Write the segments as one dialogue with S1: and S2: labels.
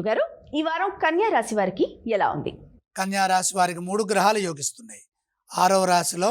S1: గురుగారు, ఈ వారం కన్యా రాశి వారికి ఎలా ఉంది?
S2: కన్యా రాశి వారికి 3 గ్రహాలు యోగిస్తున్నాయి. 6వ రాశిలో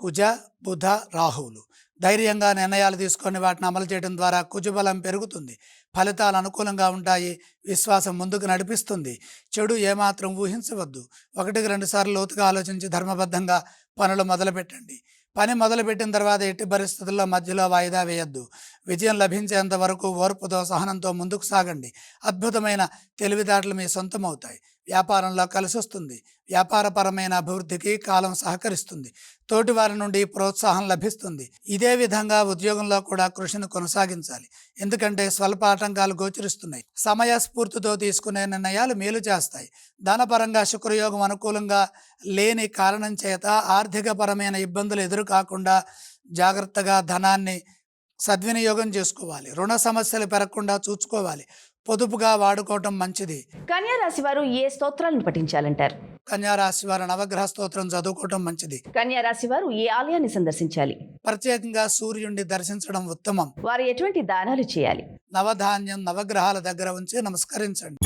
S2: కుజ, బుధ, రాహువులు. ధైర్యంగా నిర్ణయాలు తీసుకొని వాటిని అమలు చేయడం ద్వారా కుజబలం పెరుగుతుంది. ఫలితాలు అనుకూలంగా ఉంటాయి. విశ్వాసం ముందుకు నడిపిస్తుంది. చెడు ఏమాత్రం ఊహించవద్దు. 1-2 సార్లు లోతుగా ఆలోచించి ధర్మబద్ధంగా పనులు మొదలుపెట్టండి. పని మొదలుపెట్టిన తర్వాత ఎట్టి పరిస్థితుల్లో మధ్యలో వాయిదా వేయొద్దు. విజయం లభించేంత వరకు ఓర్పుతో సహనంతో ముందుకు సాగండి. అద్భుతమైన తెలివితేటలు మీ సొంతమవుతాయి. వ్యాపారంలో కలిసి వస్తుంది. వ్యాపారపరమైన అభివృద్ధికి కాలం సహకరిస్తుంది. తోటివారి నుండి ప్రోత్సాహం లభిస్తుంది. ఇదే విధంగా ఉద్యోగంలో కూడా కృషిని కొనసాగించాలి. ఎందుకంటే స్వల్ప ఆటంకాలు గోచరిస్తున్నాయి. సమయస్ఫూర్తితో తీసుకునే నిర్ణయాలు మేలు చేస్తాయి. ధనపరంగా శుక్రయోగం అనుకూలంగా లేని కారణం చేత ఆర్థికపరమైన ఇబ్బందులు ఎదురు కాకుండా జాగ్రత్తగా ధనాన్ని సద్వినియోగం చేసుకోవాలి. రుణ సమస్యలు పెరగకుండా చూసుకోవాలి. పొదుపుగా వాడుకోవటం మంచిది.
S1: కన్యా రాశి వారు ఏ స్తోత్రాలను పఠించాలంటారు?
S2: కన్యా రాశి వారు నవగ్రహ స్తోత్రం చదువుకోవటం మంచిది.
S1: కన్యా రాశి వారు ఏ ఆలయాన్ని సందర్శించాలి?
S2: ప్రత్యేకంగా సూర్యుడిని దర్శించడం ఉత్తమం.
S1: వారు ఎటువంటి దానాలు చేయాలి?
S2: నవధాన్యం నవగ్రహాల దగ్గర ఉంచి నమస్కరించండి.